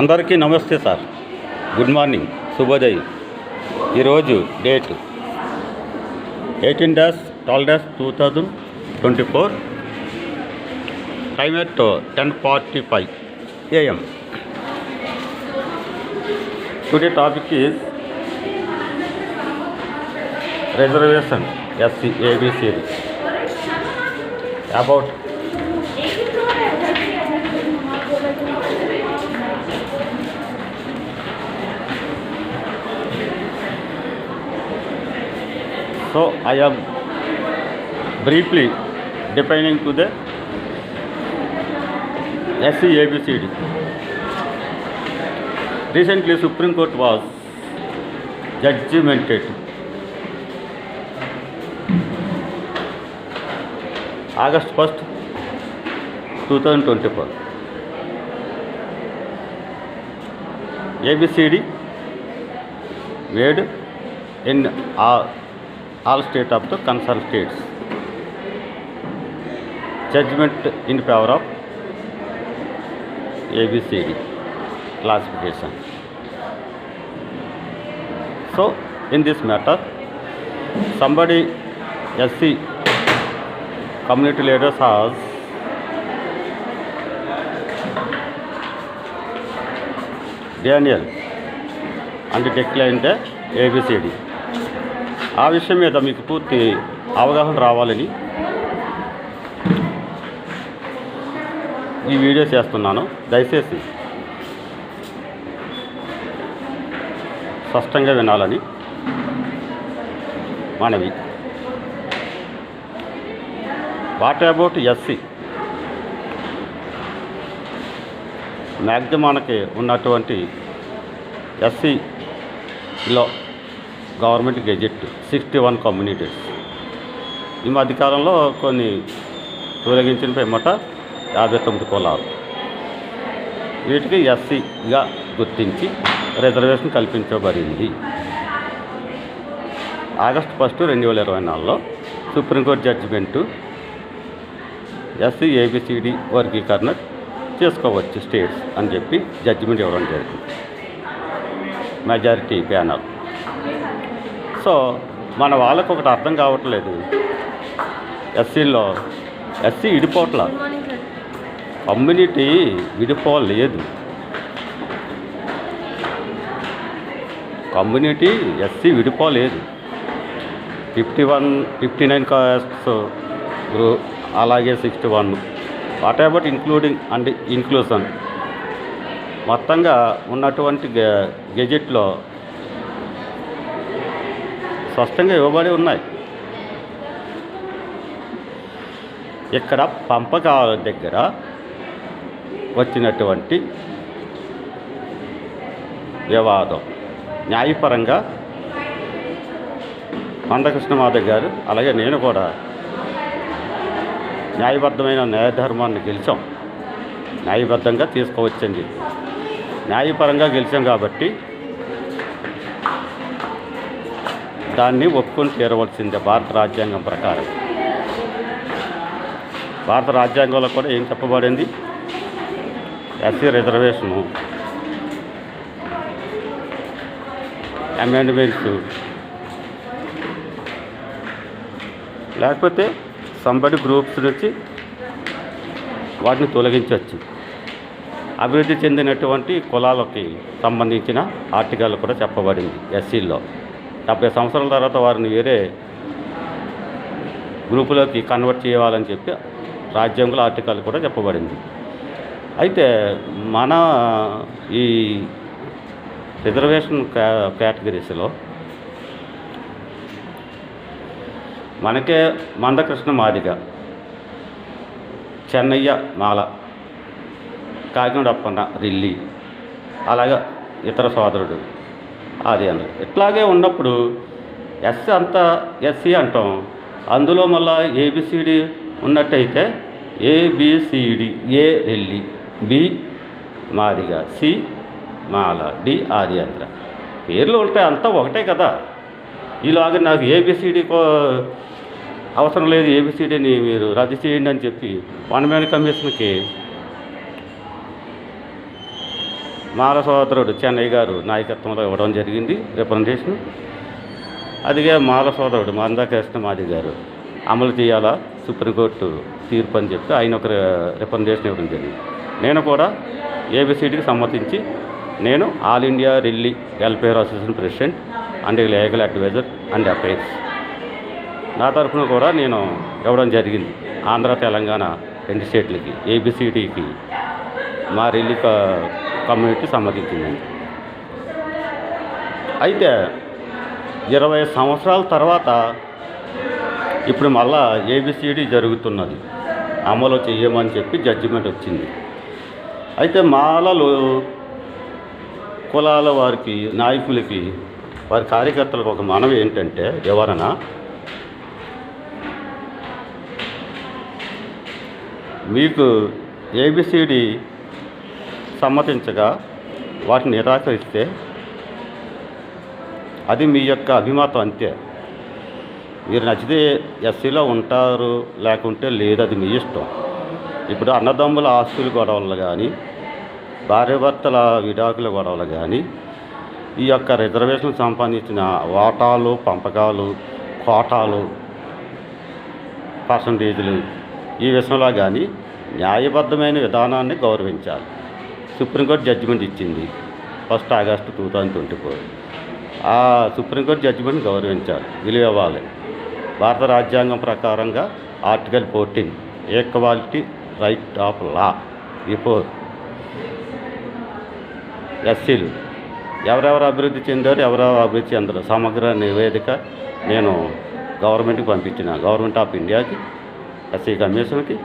అందరికీ నమస్తే sir. Good morning, శుభోదయం. ఈరోజు date 18-12-2024. Time at 10:45 AM. Today topic is reservation SC ABCD. About so I am briefly defining to the SC ABCD. Recently Supreme Court was judgmented August 1st, 2024. ABCD made in all state of the concerned states. Judgment in favor of ABCD classification. So in this matter, somebody SC community leaders has Daniel and declined the ABCD. ఆ విషయం మీద మీకు పూర్తి అవగాహన రావాలని ఈ video చేస్తున్నాను. దయచేసి స్పష్టంగా వినాలని మనవి. What about SC? మ్యాక్సిమం మనకి ఉన్నటువంటి SCలో గవర్నమెంట్ గెజెట్ 61 కమ్యూనిటీస్. ఈ మధ్యకాలంలో కొన్ని తొలగించిన పిమ్మట 59 కులాలు. వీటికి SCగా గుర్తించి రిజర్వేషన్ కల్పించబడింది. ఆగస్టు 1, 2024లో సుప్రీంకోర్టు జడ్జిమెంటు SC ABCD వర్గీకరణ చేసుకోవచ్చు స్టేట్స్ అని చెప్పి జడ్జిమెంట్ ఇవ్వడం జరిగింది మెజారిటీ ప్యానల్. సో మన వాళ్ళకు ఒకటి అర్థం కావట్లేదు, SCలో SC విడిపోట్ల, కమ్యూనిటీ విడిపోలేదు. కమ్యూనిటీ SC విడిపోలేదు. 59 కాస్ట్స్ అలాగే 61. What about including and inclusion మొత్తంగా ఉన్నటువంటి గెజెట్లో స్పష్టంగా ఇవ్వబడి ఉన్నాయి. ఇక్కడ పంపకాల దగ్గర వచ్చినటువంటి వివాదం న్యాయపరంగా మందకృష్ణ మాధవ్ గారు అలాగే నేను కూడా న్యాయబద్ధమైన న్యాయధర్మాన్ని గెలిచాం. న్యాయబద్ధంగా తీసుకోవచ్చండి. న్యాయపరంగా గెలిచాం కాబట్టి దాన్ని ఒప్పుకొని తీరవలసిందే భారత రాజ్యాంగం ప్రకారం. భారత రాజ్యాంగంలో కూడా ఏం చెప్పబడింది? SC రిజర్వేషను అమెండ్మెంట్స్ లేకపోతే సంబడి గ్రూప్స్ నుంచి వాటిని తొలగించవచ్చు. అభివృద్ధి చెందినటువంటి కులాలకి సంబంధించిన ఆర్టికల్ కూడా చెప్పబడింది. SCలో 70 సంవత్సరాల తర్వాత వారిని వేరే గ్రూపులోకి కన్వర్ట్ చేయాలని చెప్పి రాజ్యాంగంలో ఆర్టికల్ కూడా చెప్పబడింది. అయితే మన ఈ రిజర్వేషన్ కేటగిరీస్లో మనకే మందకృష్ణ మాదిగ, చెన్నయ్య మాల, కాకినాడ అప్పన్న రిల్లి, అలాగే ఇతర సోదరుడు అది అన్న ఇట్లాగే ఉన్నప్పుడు SC అంటాం. అందులో మళ్ళీ ABCD ఉన్నట్టయితే ABCD, A Relli, B Madiga, C Mala, D ఆదియాంధ్ర పేర్లు ఉంటాయి. అంతా ఒకటే కదా. ఈలాగా నాకు ABCD అవసరం లేదు, ABCDని మీరు రద్దు చేయండి అని చెప్పి వన్ మ్యాన్ కమిషన్కి మాల సోదరుడు చెన్నై గారు నాయకత్వంలో ఇవ్వడం జరిగింది రిప్రజెంటేషన్. అదిగే మాల సోదరుడు మందాకృష్ణ మాది గారు అమలు చేయాలా సుప్రీంకోర్టు తీర్పు అని చెప్పి ఆయన ఒక రిప్రజెంటేషన్ ఇవ్వడం జరిగింది. నేను కూడా ఏబిసిడికి సమ్మతించి నేను all India Relli welfare association president and legal adviser and affairs నా తరఫున కూడా నేను ఇవ్వడం జరిగింది. ఆంధ్ర తెలంగాణ 2 స్టేట్లకి ఏబిసిడికి మా రెల్లీ కమ్యూనిటీ సమ్మతించిందండి. అయితే 20 సంవత్సరాల తర్వాత ఇప్పుడు మళ్ళా ఏబిసిడి జరుగుతున్నది, అమలు చేయమని చెప్పి జడ్జిమెంట్ వచ్చింది. అయితే మాలలు కులాల వారికి నాయకులకి వారి కార్యకర్తలకు ఒక మనవి ఏంటంటే, ఎవరైనా మీకు ఏబిసిడి సమ్మతించగా వాటిని నిరాకరిస్తే అది మీ యొక్క అభిమతం అంతే. మీరు నచ్చితే ఎస్సీలో ఉంటారు, లేకుంటే లేదు, అది మీ ఇష్టం. ఇప్పుడు అన్నదమ్ముల ఆస్తుల గొడవలు కానీ, భార్యాభర్తల విడాకుల గొడవలు కానీ, ఈ యొక్క రిజర్వేషన్ సంపాదించిన వాటాలు, పంపకాలు, కోటాలు, పర్సంటేజీలు ఈ విషయంలో కానీ న్యాయబద్ధమైన విధానాన్ని గౌరవించాలి. సుప్రీంకోర్టు జడ్జిమెంట్ ఇచ్చింది 1 ఆగస్టు 2024. ఆ సుప్రీంకోర్టు జడ్జిమెంట్ గౌరవించాలి, విలువ ఇవ్వాలి. భారత రాజ్యాంగం ప్రకారంగా article 14 equality right of law before ఎస్సీలు ఎవరెవరు అభివృద్ధి చెందారు, ఎవరెవరు అభివృద్ధి చెందరు సమగ్ర నివేదిక నేను గవర్నమెంట్కి పంపించిన, గవర్నమెంట్ ఆఫ్ ఇండియాకి, ఎస్సీ కమిషన్కి,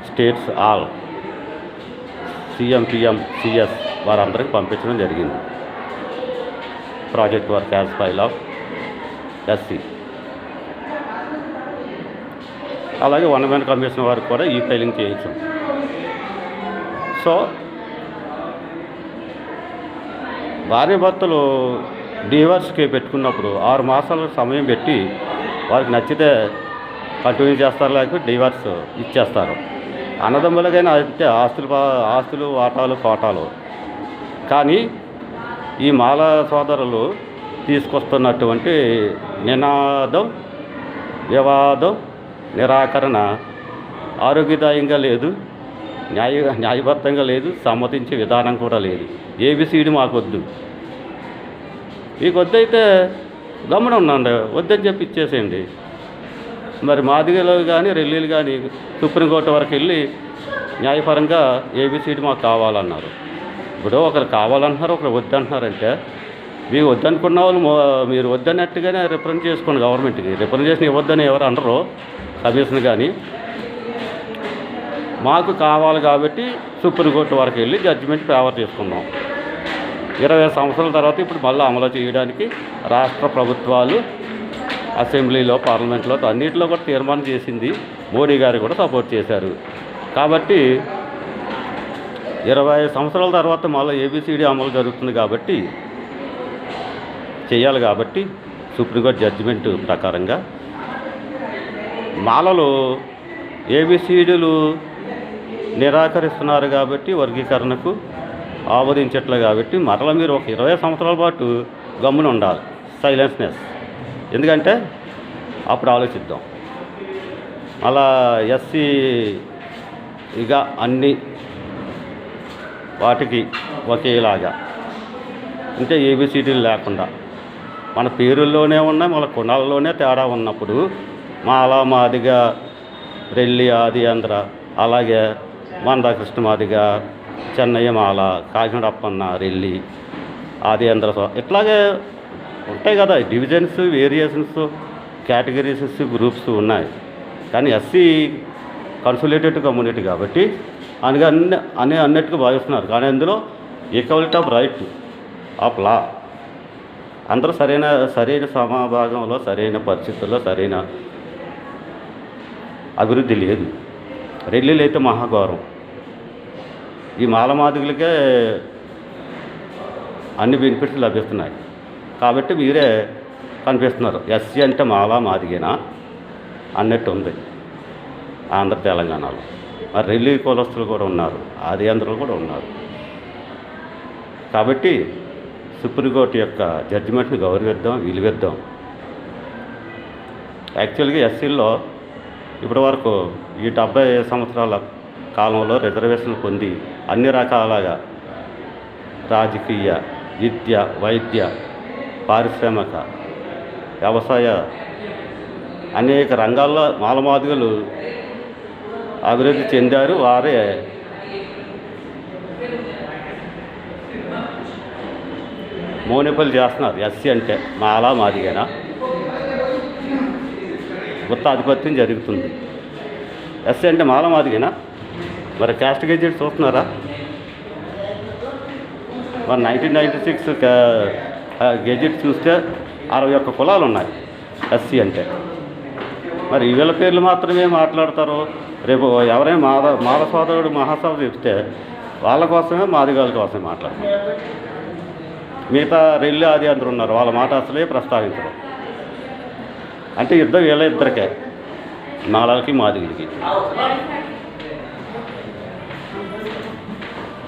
states all CM, PM, CS వారందరికీ పంపించడం జరిగింది. Project work as file of SC. అలాగే 1 మ్యాన్ కమిషన్ వారికి కూడా ఈ ఫైలింగ్ చేయించాం. సో భార్యాభర్తలు డివోర్స్కి పెట్టుకున్నప్పుడు 6 మాసాల సమయం పెట్టి వారికి నచ్చితే కంటిన్యూ చేస్తారు, లేకపోతే డివోర్స్ ఇచ్చేస్తారు. అన్నదమ్ములకైనా అంతే, ఆస్తులు వాటాలు కోటాలు. కానీ ఈ మాల సోదరులు తీసుకొస్తున్నటువంటి నినాదం, వివాదం, నిరాకరణ ఆరోగ్యదాయంగా లేదు, న్యాయబద్ధంగా లేదు, సమ్మతించే విధానం కూడా లేదు. ఏబిసిడి మాకొద్దు, మీకు వద్దయితే గమనం ఉండండి, వద్దని చెప్పి ఇచ్చేసేయండి. మరి మాదిగలు కానీ రెల్లీలు కానీ సుప్రీంకోర్టు వరకు వెళ్ళి న్యాయపరంగా ఏబిసిడి మాకు కావాలన్నారు. ఇప్పుడు ఒకరు కావాలంటున్నారు, ఒకరు వద్దంటున్నారంటే మీకు వద్దనుకున్న వాళ్ళు మీరు వద్దన్నట్టుగానే రిప్రజెంట్ చేసుకోండి. గవర్నమెంట్కి రిప్రజెంటేషన్ ఇవ్వద్దని ఎవరు అనరు, కమిషన్ కానీ. మాకు కావాలి కాబట్టి సుప్రీంకోర్టు వరకు వెళ్ళి జడ్జిమెంట్ ఫేవర్ చేసుకున్నాం. 20 సంవత్సరాల తర్వాత ఇప్పుడు మళ్ళీ అమలు చేయడానికి రాష్ట్ర ప్రభుత్వాలు అసెంబ్లీలో, పార్లమెంట్లో అన్నింటిలో కూడా తీర్మానం చేసింది. మోడీ గారు కూడా సపోర్ట్ చేశారు. కాబట్టి 20 సంవత్సరాల తర్వాత మళ్ళీ ఏబిసిడి అమలు జరుగుతుంది కాబట్టి చేయాలి. కాబట్టి సుప్రీంకోర్టు జడ్జిమెంట్ ప్రకారంగా మాలలు ఏబిసిడీలు నిరాకరిస్తున్నారు కాబట్టి వర్గీకరణకు ఆమోదించట్లే కాబట్టి మరలా మీరు ఒక 20 సంవత్సరాల పాటు గమ్మున ఉండాలి, సైలెన్స్నెస్. ఎందుకంటే అప్పుడు ఆలోచిద్దాం. అలా ఎస్సీ ఇక అన్ని వాటికి ఒకేలాగా అంటే ఏబిసిడీలు లేకుండా మన పేరుల్లోనే ఉన్నాయి, మన కుణాల్లోనే తేడా ఉన్నప్పుడు మాల, మాదిగ, రెల్లి, ఆది ఆంధ్ర, అలాగే మందాకృష్ణ మాదిగ, చెన్నయ్య మాల, కాకినాడ అప్పన్న రెల్లి, ఆది ఆంధ్ర, ఇట్లాగే ఉంటాయి కదా డివిజన్స్, వేరియేషన్స్, కేటగిరీస్, గ్రూప్స్ ఉన్నాయి. కానీ ఎస్సీ కన్సోలిడేటెడ్ కమ్యూనిటీ కాబట్టి అన్నట్టుగా భావిస్తున్నారు. కానీ అందులో equality of right of law అందరూ సరైన సమభాగంలో, సరైన పరిస్థితుల్లో సరైన అభివృద్ధి లేదు. రెల్లీలు అయితే మహాఘోరం. ఈ మాలమాదిగులకే అన్ని బెనిఫిట్స్ లభిస్తున్నాయి కాబట్టి మీరే కనిపిస్తున్నారు. ఎస్సీ అంటే మాల మాదిగేనా అన్నట్టు ఉంది ఆంధ్ర తెలంగాణలో. మరి రెల్లి కులస్తులు కూడా ఉన్నారు, ఆది ఆంధ్రలు కూడా ఉన్నారు. కాబట్టి సుప్రీంకోర్టు యొక్క జడ్జిమెంట్ని గౌరవిద్దాం, విలువిద్దాం. యాక్చువల్గా ఎస్సీల్లో ఇప్పటి వరకు ఈ 70 సంవత్సరాల కాలంలో రిజర్వేషన్లు పొంది అన్ని రకాలుగా రాజకీయ, విద్య, వైద్య, పారిశ్రామిక, వ్యవసాయ అనేక రంగాల్లో మాలమాదిగలు అభివృద్ధి చెందారు. వారే మోనిపల్ చేస్తున్నారు. ఎస్సీ అంటే మాలా మాదిగేనా, గుత్తాధిపత్యం జరుగుతుంది. ఎస్సీ అంటే మాలా మాదిగేనా? మరి క్యాస్ట్ గెజెట్ చూస్తున్నారా? మరి 1996 గెజెట్ చూస్తే 61 కులాలు ఉన్నాయి ఎస్సీ అంటే. మరి వీళ్ళ పేర్లు మాత్రమే మాట్లాడతారు. రేపు ఎవరైనా మాల సోదరుడు మహాసభ చెప్తే వాళ్ళ కోసమే, మాదిగల కోసమే మాట్లాడతారు. మిగతా రెల్లి ఆది అందరూ ఉన్నారు, వాళ్ళ మాట అసలే ప్రస్తావించరు. అంటే యుద్ధం వీళ్ళ ఇద్దరికే, మాలలకి మాదిగలకి.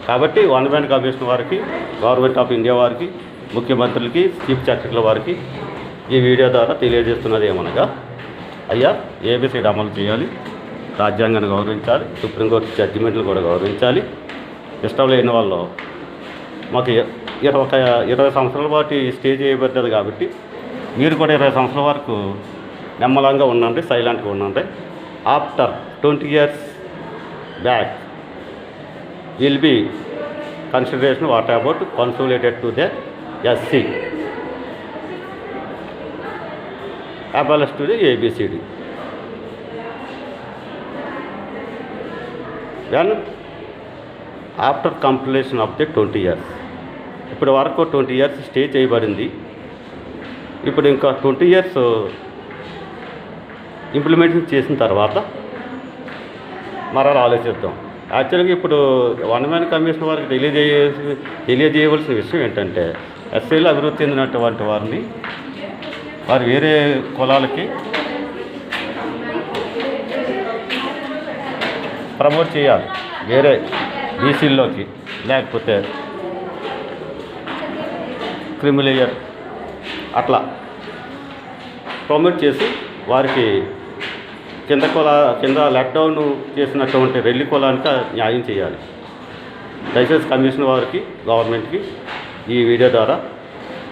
కాబట్టి వన్ మ్యాన్ కమిషన్ వారికి, గవర్నమెంట్ ఆఫ్ ఇండియా వారికి, ముఖ్యమంత్రులకి, చీఫ్ సెక్రటరీల వారికి ఈ వీడియో ద్వారా తెలియజేస్తున్నది ఏమనగా, అయ్యా ఏబిసిడి అమలు చేయాలి, రాజ్యాంగాన్ని గౌరవించాలి, సుప్రీంకోర్టు జడ్జిమెంట్లు కూడా గౌరవించాలి. ఇష్టం లేని వాళ్ళు మాకు 20 సంవత్సరాల పాటు స్టే చేయబడ్డది కాబట్టి మీరు కూడా 20 సంవత్సరాల వరకు నెమ్మలంగా ఉండండి, సైలెంట్గా ఉండండి. After 20 years back will be consideration what about consolidated to the SC abolish to the ABCD. Then after completion of the 20 years. ఇప్పటి వరకు 20 years స్టే చేయబడింది. ఇప్పుడు ఇంకా 20 years ఇంప్లిమెంటేషన్ చేసిన తర్వాత మరలా ఆలోచిద్దాం. యాక్చువల్గా ఇప్పుడు వన్ మ్యాన్ కమిషన్ వారికి తెలియజేయవలసిన విషయం ఏంటంటే, ఎస్సీలో అభివృద్ధి చెందినటువంటి వారిని వారు వేరే కులాలకి ప్రమోట్ చేయాలి, వేరే బీసీల్లోకి, లేకపోతే క్రిమిలేయర్ అట్లా ప్రమోట్ చేసి వారికి కింద లాక్డౌన్ చేసినటువంటి రెల్లి కులానికి న్యాయం చేయాలి. దయచేసి కమిషన్ వారికి, గవర్నమెంట్కి ఈ వీడియో ద్వారా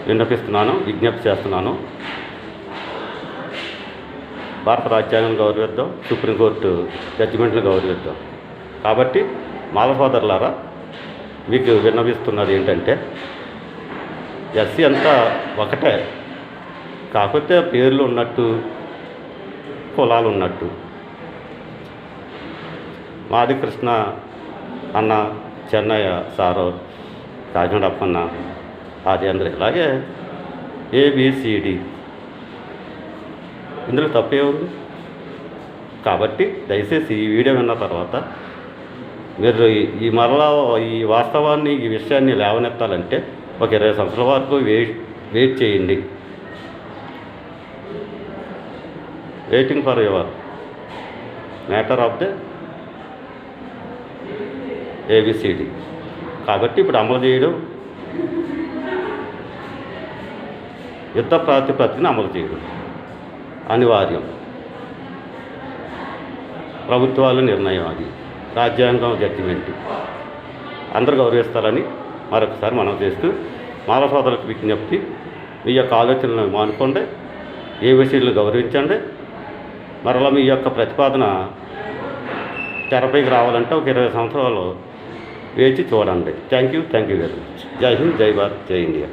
విన్నపిస్తున్నాను, విజ్ఞప్తి చేస్తున్నాను. భారత రాజ్యాంగం గౌరవిద్దాం, సుప్రీంకోర్టు జడ్జిమెంట్లు గౌరవిద్దాం. కాబట్టి మాల సోదరులారా, మీకు విన్నవిస్తున్నది ఏంటంటే, ఎస్సీ అంతా ఒకటే, కాకపోతే పేర్లు ఉన్నట్టు, కులాలు ఉన్నట్టు. మాది కృష్ణ అన్న, చెన్నయ్య సారు, కాకినాడ అప్పన్న, ఆది అందరూ ఇలాగే ఏబిసిడి, ఇందులో తప్పే ఉంది. కాబట్టి దయచేసి ఈ వీడియో విన్న తర్వాత మీరు మరలా ఈ వాస్తవాన్ని, ఈ విషయాన్ని లేవనెత్తాలంటే ఒక 20 సంవత్సరాల వరకు వెయిట్ చేయండి. Waiting for your matter of the ABCD. కాబట్టి ఇప్పుడు అమలు చేయడం, యుద్ధ ప్రాతిపదికన అమలు చేయడం అనివార్యం. ప్రభుత్వాల నిర్ణయం అది, రాజ్యాంగం జడ్జిమెంట్ అందరూ గౌరవిస్తారని మరొకసారి మనం చేస్తూ, మాల సోదరులకు విజ్ఞప్తి, మీ యొక్క ఆలోచనలను మానుకోండి, ఏబిసిడిలు గౌరవించండి. మరలా మీ యొక్క ప్రతిపాదన తెరపైకి రావాలంటే ఒక 20 సంవత్సరాలు వేచి చూడండి. Thank you very much. జై హింద్, జై భారత్, జై ఇండియా.